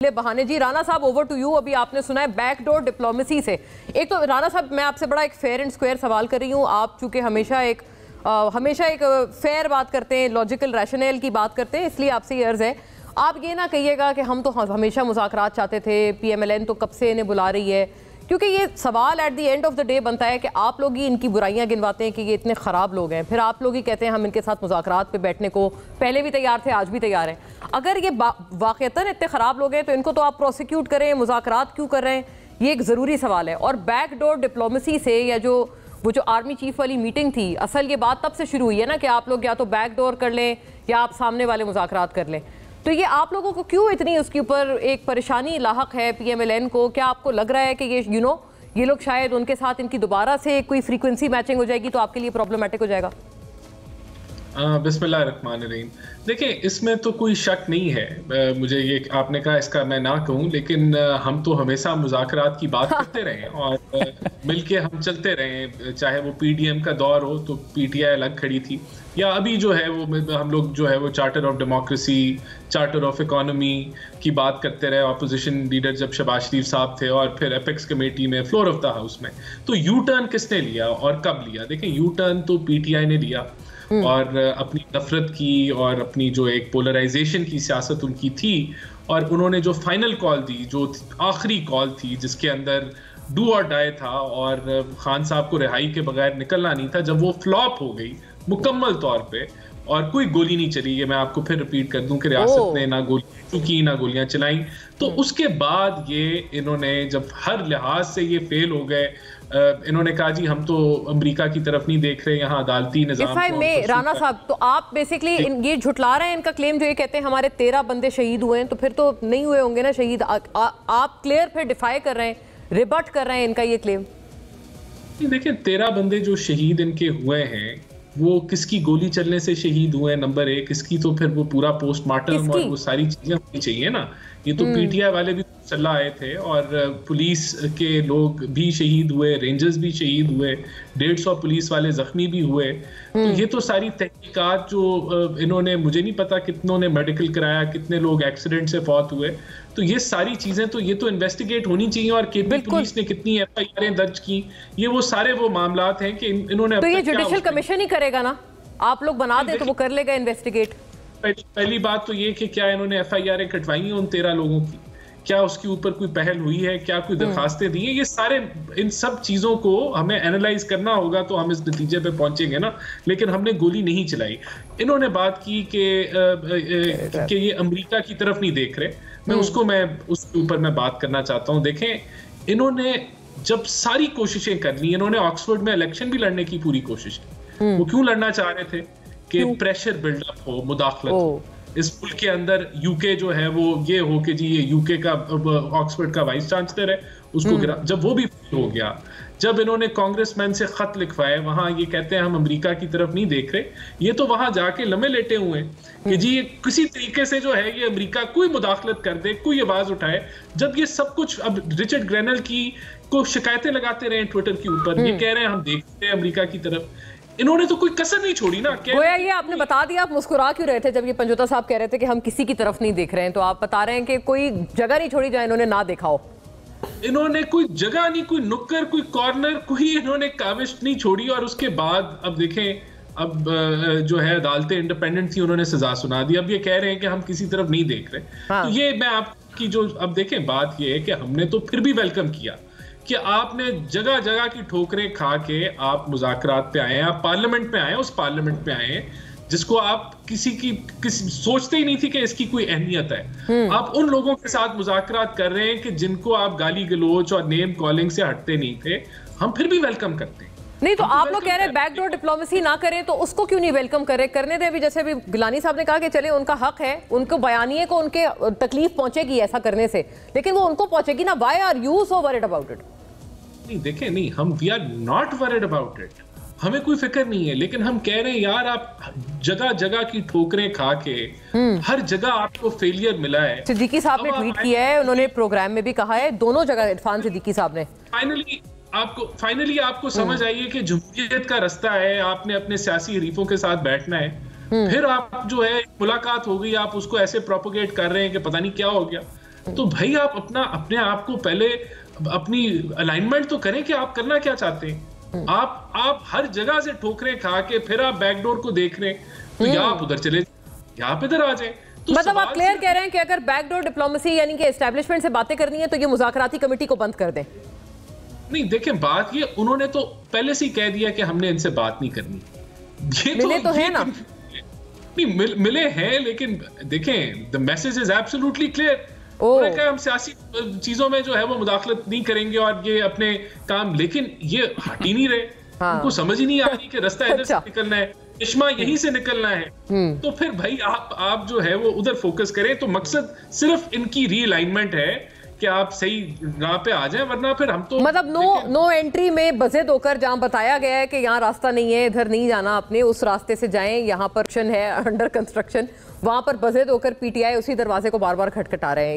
बहाने जी। राना साहब, over to you. अभी आपने सुना है बैकडोर डिप्लोमेसी से। एक तो राना साहब, मैं आपसे बड़ा एक फेयर एंड स्क्वायर सवाल कर रही हूँ। आप चूंकि हमेशा एक फेयर बात करते हैं, लॉजिकल रैशनल की बात करते हैं, इसलिए आपसे ये अर्ज है, आप ये ना कहिएगा कि हम तो हमेशा मुज़ाकरात चाहते थे, PMLN तो कब से इन्हें बुला रही है, क्योंकि ये सवाल at the end of the day बनता है कि आप लोग ही इनकी बुराइयां गिनवाते हैं कि ये इतने ख़राब लोग हैं, फिर आप लोग ही कहते हैं हम इनके साथ मुज़ाकरात पे बैठने को पहले भी तैयार थे, आज भी तैयार हैं। अगर ये वाक़तन इतने ख़राब लोग हैं तो इनको तो आप प्रोसिक्यूट करें, मुज़ाकरात क्यों कर रहे हैं, ये एक ज़रूरी सवाल है। और बैकडोर डिप्लोमेसी से या वो जो आर्मी चीफ वाली मीटिंग थी, असल ये बात तब से शुरू हुई है ना कि आप लोग या तो बैकडोर कर लें या आप सामने वाले मुज़ाकरात कर लें। तो ये आप लोगों को क्यों इतनी उसके ऊपर एक परेशानी लाहक है PMLN को? क्या आपको लग रहा है कि ये लोग शायद उनके साथ इनकी दोबारा से कोई फ्रीक्वेंसी मैचिंग हो जाएगी तो आपके लिए प्रॉब्लमेटिक हो जाएगा? बिस्मिल्लाहिर्रहमानिर्रहीम। देखिए, इसमें तो कोई शक नहीं है। मुझे ये आपने कहा इसका मैं ना कहूँ, लेकिन हम तो हमेशा मुज़ाकरात की बात करते रहे और मिलके हम चलते रहे। चाहे वो PDM का दौर हो तो PTI अलग खड़ी थी, या अभी जो है वो हम लोग जो है वो charter of democracy, charter of economy की बात करते रहे। अपोजिशन लीडर जब शहबाज शरीफ साहब थे और फिर एपेक्स कमेटी में, फ्लोर ऑफ द हाउस में, तो यू टर्न किसने लिया और कब लिया? देखिए, यू टर्न तो PTI ने लिया और अपनी नफरत की और अपनी जो एक पोलराइजेशन की सियासत उनकी थी, और उन्होंने जो फाइनल कॉल दी, जो आखिरी कॉल थी जिसके अंदर डू और डाई था और खान साहब को रिहाई के बगैर निकलना नहीं था, जब वो फ्लॉप हो गई मुकम्मल तौर पे और कोई गोली नहीं चली, ये मैं आपको फिर रिपीट कर दूं कि रियासत ने ना गोलियां चुकी ना गोलियां चलाई, तो उसके बाद ये इन्होंने जब हर लिहाज से ये फेल हो गए, इन्होंने कहा जी हम तो अमेरिका की तरफ नहीं देख रहे, यहाँ अदालती निज़ाम में राना साहब, तो आप बेसिकली ये झुटला रहे हैं इनका क्लेम, जो ये कहते हैं हमारे 13 बंदे शहीद हुए हैं, तो फिर तो नहीं हुए होंगे ना शहीद। आप क्लियर फिर डिफाई कर रहे हैं, रिबट कर रहे हैं इनका ये क्लेम। देखिए, 13 बंदे जो शहीद इनके हुए हैं वो किसकी गोली चलने से शहीद हुए हैं, नंबर एक। इसकी तो फिर वो पूरा पोस्टमार्टम और वो सारी चीजें होनी चाहिए ना। ये तो PTI वाले भी चला आए थे और पुलिस के लोग भी शहीद हुए, रेंजर्स भी शहीद हुए, 150 पुलिस वाले जख्मी भी हुए। तो ये तो सारी तहकीकात जो इन्होंने, मुझे नहीं पता कितनों ने मेडिकल कराया, कितने लोग एक्सीडेंट से फौत हुए, तो ये सारी चीजें तो ये तो इन्वेस्टिगेट होनी चाहिए। और KP पुलिस ने कितनी FIR दर्ज की, ये वो सारे वो मामलात हैं कि इन्होंने तो ये जुडिशियल कमीशन ही करेगा ना, आप लोग बना दें तो वो कर लेगा इन्वेस्टिगेट। पहली बात तो ये कि क्या इन्होंने FIR कटवाई है उन 13 लोगों की, क्या उसके ऊपर कोई पहल हुई है, क्या कोई दरखास्तें दी हैं? ये सारे इन सब चीजों को हमें एनालाइज करना होगा तो हम इस नतीजे पे पहुंचेंगे ना। लेकिन हमने गोली नहीं चलाई। इन्होंने बात की कि ये अमेरिका की तरफ नहीं देख रहे, मैं उसके ऊपर मैं बात करना चाहता हूं। देखें, इन्होंने जब सारी कोशिशें कर ली, इन्होंने ऑक्सफोर्ड में इलेक्शन भी लड़ने की पूरी कोशिश की। वो क्यों लड़ना चाह रहे थे? कि प्रेशर बिल्डअप हो, मुदाखलत हो इस मुल्क के अंदर। UK जो है वो ये हो कि जी ये UK का ऑक्सफोर्ड का वाइस चांसलर है, उसको जब वो भी हो गया, जब इन्होंने कांग्रेसमैन से खत लिखवाए, वहां ये कहते हैं हम अमेरिका की तरफ नहीं देख रहे, ये तो वहां जाके लम्हे लेटे हुए हैं कि जी ये किसी तरीके से जो है ये अमेरिका कोई मुदाखलत कर दे, कोई आवाज उठाए। जब ये सब कुछ, अब रिचर्ड ग्रेनल की को शिकायतें लगाते रहे ट्विटर के ऊपर, ये कह रहे हैं हम देखते हैं अमेरिका की तरफ, इन्होंने तो कोई कसर नहीं छोड़ी ना। गोया ये आपने बता दिया, आप मुस्कुरा क्यों रहे थे जब ये पंजोता साहब कह रहे थे कि हम किसी की तरफ नहीं देख रहे हैं, तो आप बता रहे हैं कि कोई जगह नहीं छोड़ी जहां इन्होंने ना देखा हो। इन्होंने कोई जगह नहीं, कोई नुक्कर, कोई कॉर्नर, कोई इन्होंने काविश नहीं छोड़ी। और उसके बाद अब देखें, अब जो है अदालतें इंडिपेंडेंट थी, उन्होंने सजा सुना दी। अब ये कह रहे हैं कि हम किसी तरफ नहीं देख रहे। तो ये मैं आपकी जो अब देखें बात ये है कि हमने तो फिर भी वेलकम किया कि आपने जगह जगह की ठोकरें खा के आप मुज़ाकरात पे आए, आप पार्लियामेंट पे आए, उस पार्लियामेंट पे आए जिसको आप किसी सोचते ही नहीं थी कि इसकी कोई अहमियत है। आप उन लोगों के साथ मुज़ाकरात कर रहे हैं कि जिनको आप गाली गलोच और नेम कॉलिंग से हटते नहीं थे। हम फिर भी वेलकम करते हैं। नहीं तो आप लोग कह रहे हैं बैकडोर डिप्लोमेसी ना करें, तो उसको क्यों नहीं वेलकम करें? करने दें। अभी जैसे अभी गिलानी साहब ने कहा कि चले उनका हक है, उनको बयानिए को उनके तकलीफ पहुंचेगी ऐसा करने से, लेकिन वो उनको पहुंचेगी ना। Why are you so worried about it? नहीं, देखें, नहीं, हम we are not worried about it, हमें कोई फिक्र नहीं है। लेकिन हम कह रहे हैं यार, आप जगह जगह की ठोकरें खा के हर जगह आपको फेलियर मिला है। सिद्दीकी साहब ने ट्वीट किया है, उन्होंने प्रोग्राम में भी कहा है, दोनों जगह इरफान सिद्दीकी साहब ने। फाइनली आपको समझ आई है कि जमहूरियत का रास्ता है, आपने अपने सियासी हरीफों के साथ बैठना है। फिर आप जो है मुलाकात हो गई, आप उसको ऐसे प्रोपोगेट कर रहे हैं कि पता नहीं क्या हो गया। तो भाई आप अपने आप को पहले अपनी अलाइनमेंट तो करें कि आप करना क्या चाहते हैं। आप हर जगह से ठोकरें खा के फिर आप बैकडोर को देख रहे हैं, तो या आप उधर चले या आप इधर आ जाए। तो मतलब आप क्लियर कह रहे हैं कि अगर बैकडोर डिप्लोमेसी यानी कि एस्टैब्लिशमेंट से बातें करनी है तो ये मुज़ाकराती कमेटी को बंद कर दें। नहीं देखें, बात ये उन्होंने तो पहले से ही कह दिया कि हमने इनसे बात नहीं करनी। ये मिले तो है ना, नहीं मिले हैं, लेकिन देखें the message is absolutely clear. उन्होंने कहा हम सियासी चीजों में जो है वो मुदाखलत नहीं करेंगे और ये अपने काम, लेकिन ये हट ही नहीं रहे। उनको समझ ही नहीं आ रही कि रास्ता इधर से निकलना है, चश्मा यहीं से निकलना है। तो फिर भाई आप जो है वो उधर फोकस करें। तो मकसद सिर्फ इनकी रीअलाइनमेंट है कि आप सही राह पे आ जाएं, वरना फिर हम तो मतलब नो एंट्री में बज़ेद होकर जहां बताया गया है कि यहाँ रास्ता नहीं है, इधर नहीं जाना, अपने उस रास्ते से जाएं, यहाँ पर है अंडर कंस्ट्रक्शन, वहां पर बज़ेद होकर पीटीआई उसी दरवाजे को बार बार खटखटा रहे हैं।